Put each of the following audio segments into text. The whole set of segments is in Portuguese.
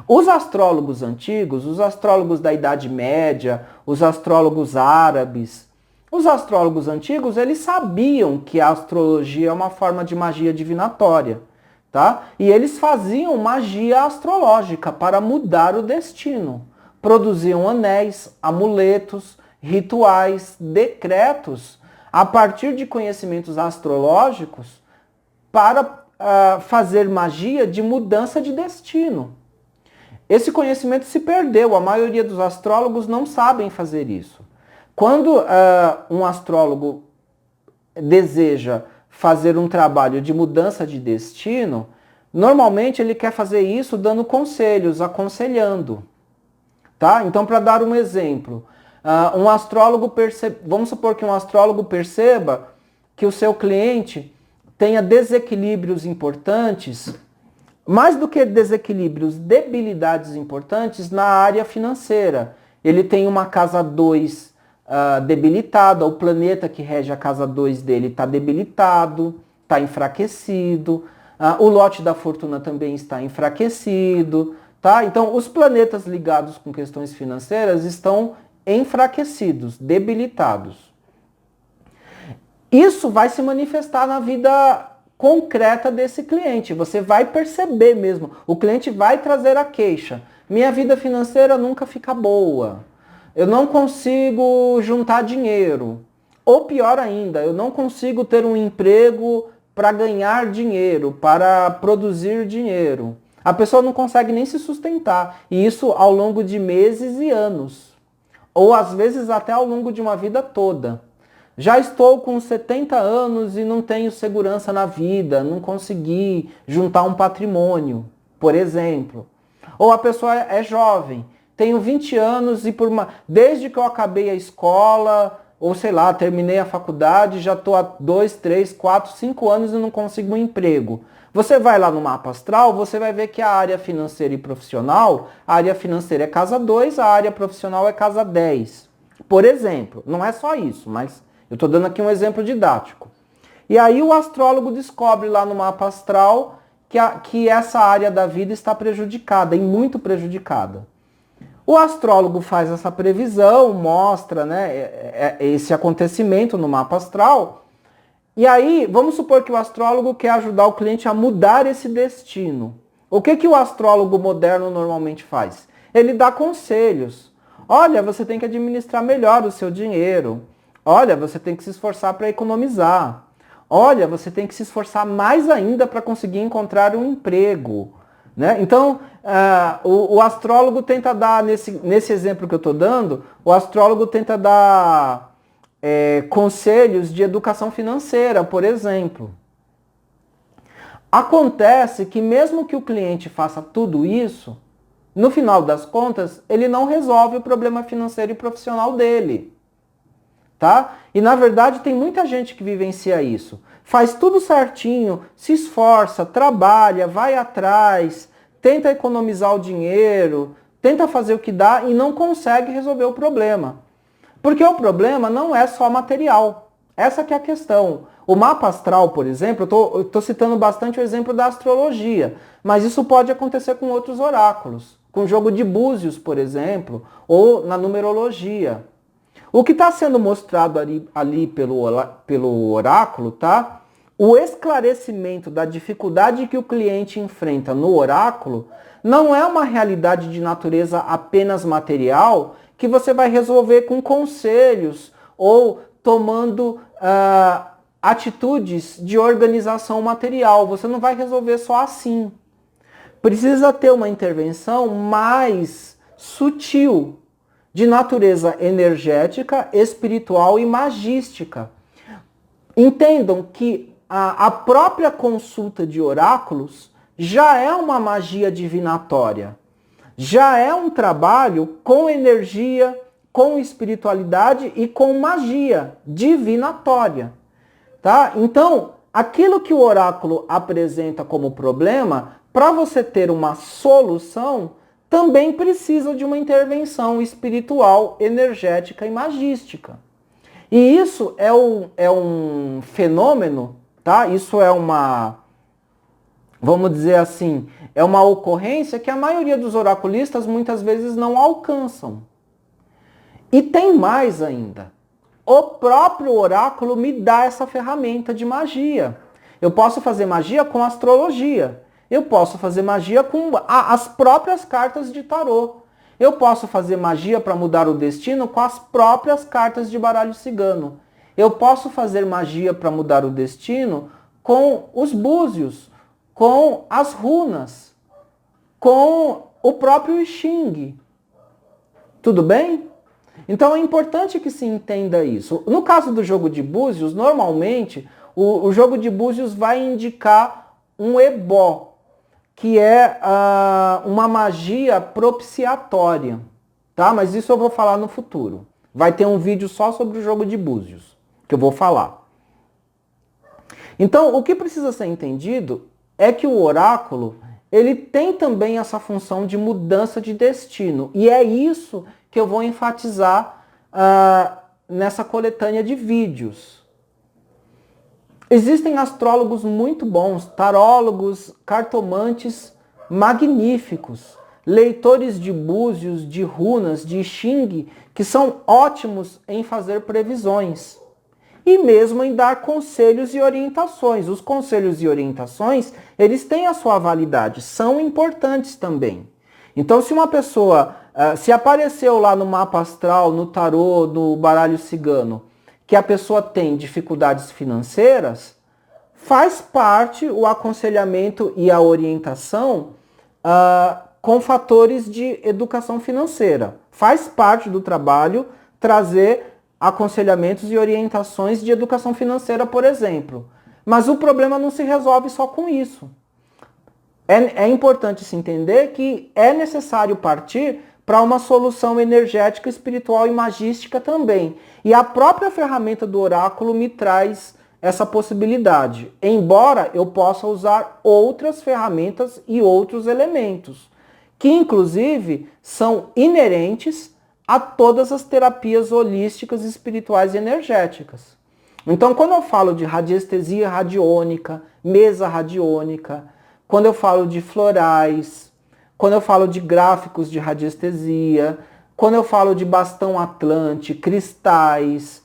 Os astrólogos antigos, os astrólogos da Idade Média, os astrólogos árabes, os astrólogos antigos, eles sabiam que a astrologia é uma forma de magia divinatória, tá? E eles faziam magia astrológica para mudar o destino. Produziam anéis, amuletos, rituais, decretos, a partir de conhecimentos astrológicos, para fazer magia de mudança de destino. Esse conhecimento se perdeu, a maioria dos astrólogos não sabem fazer isso. Quando um astrólogo deseja fazer um trabalho de mudança de destino, normalmente ele quer fazer isso dando conselhos, aconselhando. Tá? Então, para dar um exemplo, vamos supor que um astrólogo perceba que o seu cliente tenha desequilíbrios importantes, mais do que desequilíbrios, debilidades importantes na área financeira. Ele tem uma casa 2 debilitada, o planeta que rege a casa 2 dele está debilitado, está enfraquecido, o lote da fortuna também está enfraquecido, tá? Então, os planetas ligados com questões financeiras estão enfraquecidos, debilitados. Isso vai se manifestar na vida concreta desse cliente. Você vai perceber mesmo. O cliente vai trazer a queixa. Minha vida financeira nunca fica boa. Eu não consigo juntar dinheiro. Ou pior ainda, eu não consigo ter um emprego para ganhar dinheiro, para produzir dinheiro. A pessoa não consegue nem se sustentar. E isso ao longo de meses e anos. Ou às vezes até ao longo de uma vida toda. Já estou com 70 anos e não tenho segurança na vida, não consegui juntar um patrimônio, por exemplo. Ou a pessoa é jovem, tenho 20 anos e desde que eu acabei a escola, ou sei lá, terminei a faculdade, já estou há 2, 3, 4, 5 anos e não consigo um emprego. Você vai lá no mapa astral, você vai ver que a área financeira e profissional, a área financeira é casa 2, a área profissional é casa 10. Por exemplo, não é só isso, mas eu estou dando aqui um exemplo didático. E aí o astrólogo descobre lá no mapa astral que essa área da vida está prejudicada, e muito prejudicada. O astrólogo faz essa previsão, mostra, né, esse acontecimento no mapa astral. E aí, vamos supor que o astrólogo quer ajudar o cliente a mudar esse destino. O que o astrólogo moderno normalmente faz? Ele dá conselhos. Olha, você tem que administrar melhor o seu dinheiro. Olha, você tem que se esforçar para economizar. Olha, você tem que se esforçar mais ainda para conseguir encontrar um emprego. Né? Então, o astrólogo tenta dar, nesse exemplo que eu estou dando, o astrólogo tenta dar conselhos de educação financeira, por exemplo. Acontece que mesmo que o cliente faça tudo isso, no final das contas, ele não resolve o problema financeiro e profissional dele. Tá? E na verdade tem muita gente que vivencia isso. Faz tudo certinho, se esforça, trabalha, vai atrás, tenta economizar o dinheiro, tenta fazer o que dá e não consegue resolver o problema. Porque o problema não é só material. Essa que é a questão. O mapa astral, por exemplo, eu estou citando bastante o exemplo da astrologia, mas isso pode acontecer com outros oráculos, com o jogo de búzios, por exemplo, ou na numerologia. O que está sendo mostrado ali pelo oráculo, tá? O esclarecimento da dificuldade que o cliente enfrenta no oráculo não é uma realidade de natureza apenas material que você vai resolver com conselhos ou tomando atitudes de organização material. Você não vai resolver só assim. Precisa ter uma intervenção mais sutil, de natureza energética, espiritual e magística. Entendam que a própria consulta de oráculos já é uma magia divinatória. Já é um trabalho com energia, com espiritualidade e com magia divinatória. Tá? Então, aquilo que o oráculo apresenta como problema, para você ter uma solução, também precisa de uma intervenção espiritual, energética e magística. E isso é um fenômeno, tá? Isso é vamos dizer assim, é uma ocorrência que a maioria dos oraculistas muitas vezes não alcançam. E tem mais ainda. O próprio oráculo me dá essa ferramenta de magia. Eu posso fazer magia com astrologia. Eu posso fazer magia com as próprias cartas de tarô. Eu posso fazer magia para mudar o destino com as próprias cartas de baralho cigano. Eu posso fazer magia para mudar o destino com os búzios, com as runas, com o próprio I Ching. Tudo bem? Então é importante que se entenda isso. No caso do jogo de búzios, normalmente o jogo de búzios vai indicar um ebó, que é uma magia propiciatória, tá? Mas isso eu vou falar no futuro. Vai ter um vídeo só sobre o jogo de búzios, que eu vou falar. Então, o que precisa ser entendido é que o oráculo, ele tem também essa função de mudança de destino. E é isso que eu vou enfatizar nessa coletânea de vídeos. Existem astrólogos muito bons, tarólogos, cartomantes magníficos, leitores de búzios, de runas, de I Ching, que são ótimos em fazer previsões. E mesmo em dar conselhos e orientações. Os conselhos e orientações, eles têm a sua validade, são importantes também. Então, se uma pessoa, se apareceu lá no mapa astral, no tarô, no baralho cigano, que a pessoa tem dificuldades financeiras, faz parte o aconselhamento e a orientação com fatores de educação financeira. Faz parte do trabalho trazer aconselhamentos e orientações de educação financeira, por exemplo. Mas o problema não se resolve só com isso. É importante se entender que é necessário partir para uma solução energética, espiritual e magística também. E a própria ferramenta do oráculo me traz essa possibilidade, embora eu possa usar outras ferramentas e outros elementos, que inclusive são inerentes a todas as terapias holísticas, espirituais e energéticas. Então, quando eu falo de radiestesia radiônica, mesa radiônica, quando eu falo de florais, quando eu falo de gráficos de radiestesia, quando eu falo de bastão atlante, cristais,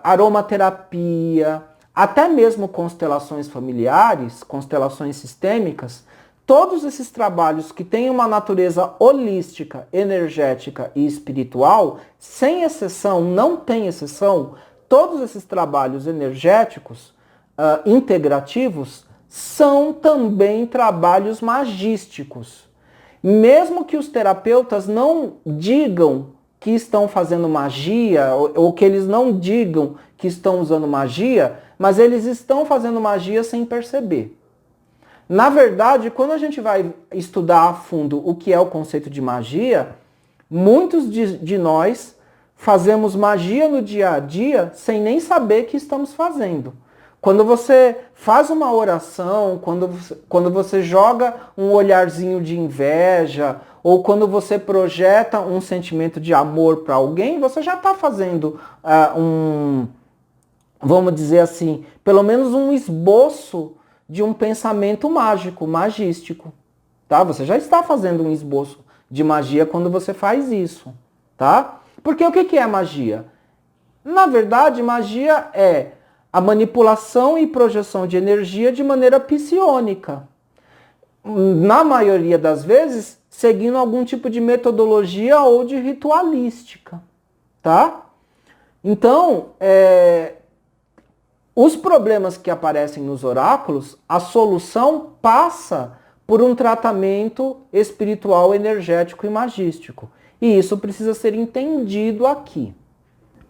aromaterapia, até mesmo constelações familiares, constelações sistêmicas, todos esses trabalhos que têm uma natureza holística, energética e espiritual, sem exceção, não tem exceção, todos esses trabalhos energéticos, integrativos, são também trabalhos magísticos. Mesmo que os terapeutas não digam que estão fazendo magia, ou que eles não digam que estão usando magia, mas eles estão fazendo magia sem perceber. Na verdade, quando a gente vai estudar a fundo o que é o conceito de magia, muitos de nós fazemos magia no dia a dia sem nem saber que estamos fazendo. Quando você faz uma oração, quando você joga um olharzinho de inveja, ou quando você projeta um sentimento de amor para alguém, você já está fazendo vamos dizer assim, pelo menos um esboço de um pensamento mágico, magístico. Tá? Você já está fazendo um esboço de magia quando você faz isso. Tá? Porque o que é magia? Na verdade, magia é a manipulação e projeção de energia de maneira psiônica. Na maioria das vezes, seguindo algum tipo de metodologia ou de ritualística. Tá? Então, os problemas que aparecem nos oráculos, a solução passa por um tratamento espiritual, energético e magístico. E isso precisa ser entendido aqui.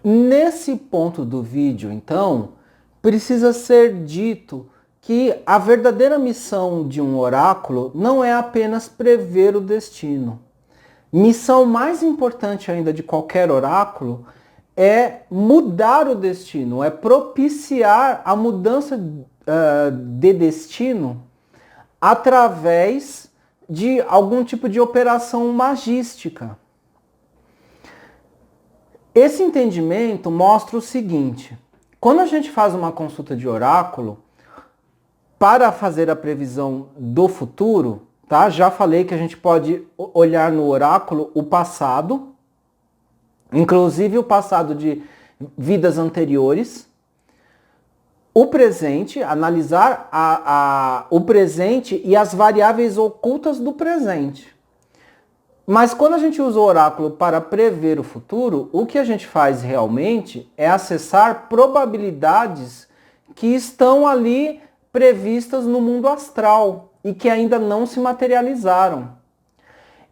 Nesse ponto do vídeo, então, precisa ser dito que a verdadeira missão de um oráculo não é apenas prever o destino. Missão mais importante ainda de qualquer oráculo é mudar o destino, é propiciar a mudança de destino através de algum tipo de operação magística. Esse entendimento mostra o seguinte: quando a gente faz uma consulta de oráculo, para fazer a previsão do futuro, tá? Já falei que a gente pode olhar no oráculo o passado, inclusive o passado de vidas anteriores, o presente, analisar o presente e as variáveis ocultas do presente. Mas quando a gente usa o oráculo para prever o futuro, o que a gente faz realmente é acessar probabilidades que estão ali previstas no mundo astral e que ainda não se materializaram.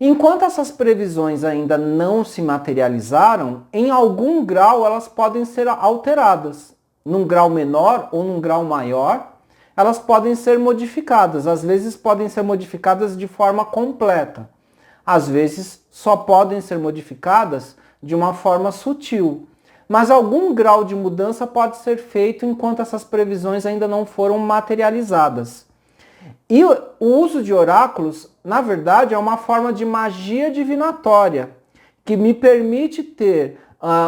Enquanto essas previsões ainda não se materializaram, em algum grau elas podem ser alteradas. Num grau menor ou num grau maior, elas podem ser modificadas. Às vezes podem ser modificadas de forma completa. Às vezes só podem ser modificadas de uma forma sutil. Mas algum grau de mudança pode ser feito enquanto essas previsões ainda não foram materializadas. E o uso de oráculos, na verdade, é uma forma de magia divinatória, que me permite ter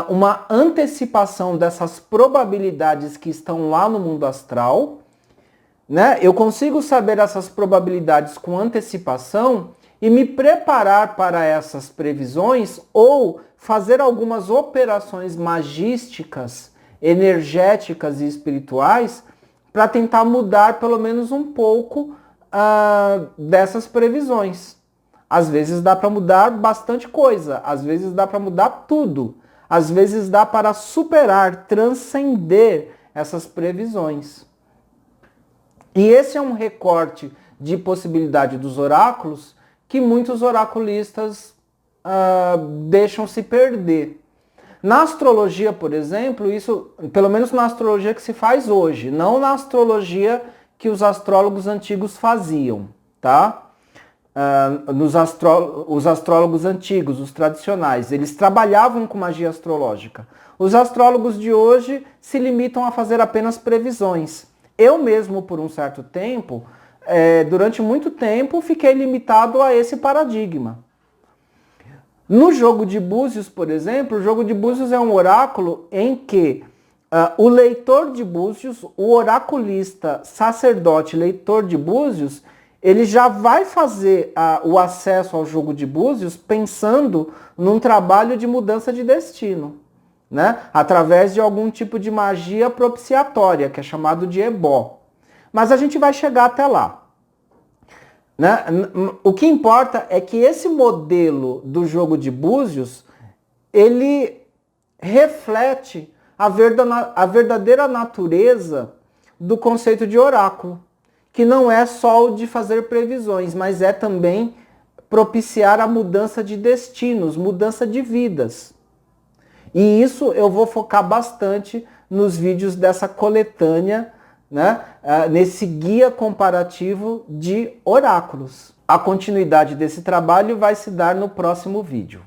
uma antecipação dessas probabilidades que estão lá no mundo astral, né? Eu consigo saber essas probabilidades com antecipação e me preparar para essas previsões ou fazer algumas operações magísticas, energéticas e espirituais para tentar mudar pelo menos um pouco dessas previsões. Às vezes dá para mudar bastante coisa, às vezes dá para mudar tudo, às vezes dá para superar, transcender essas previsões. E esse é um recorte de possibilidade dos oráculos que muitos oraculistas deixam se perder. Na astrologia, por exemplo, isso, pelo menos na astrologia que se faz hoje, não na astrologia que os astrólogos antigos faziam, tá? Os astrólogos antigos, os tradicionais, eles trabalhavam com magia astrológica. Os astrólogos de hoje se limitam a fazer apenas previsões. Eu mesmo, por um certo tempo, durante muito tempo, fiquei limitado a esse paradigma. No jogo de Búzios, por exemplo, o jogo de Búzios é um oráculo em que o leitor de Búzios, o oraculista, sacerdote, leitor de Búzios, ele já vai fazer o acesso ao jogo de Búzios pensando num trabalho de mudança de destino, né? Através de algum tipo de magia propiciatória, que é chamado de ebó. Mas a gente vai chegar até lá. Né? O que importa é que esse modelo do jogo de Búzios, ele reflete a verdadeira natureza do conceito de oráculo, que não é só o de fazer previsões, mas é também propiciar a mudança de destinos, mudança de vidas. E isso eu vou focar bastante nos vídeos dessa coletânea, né? Nesse guia comparativo de oráculos. A continuidade desse trabalho vai se dar no próximo vídeo.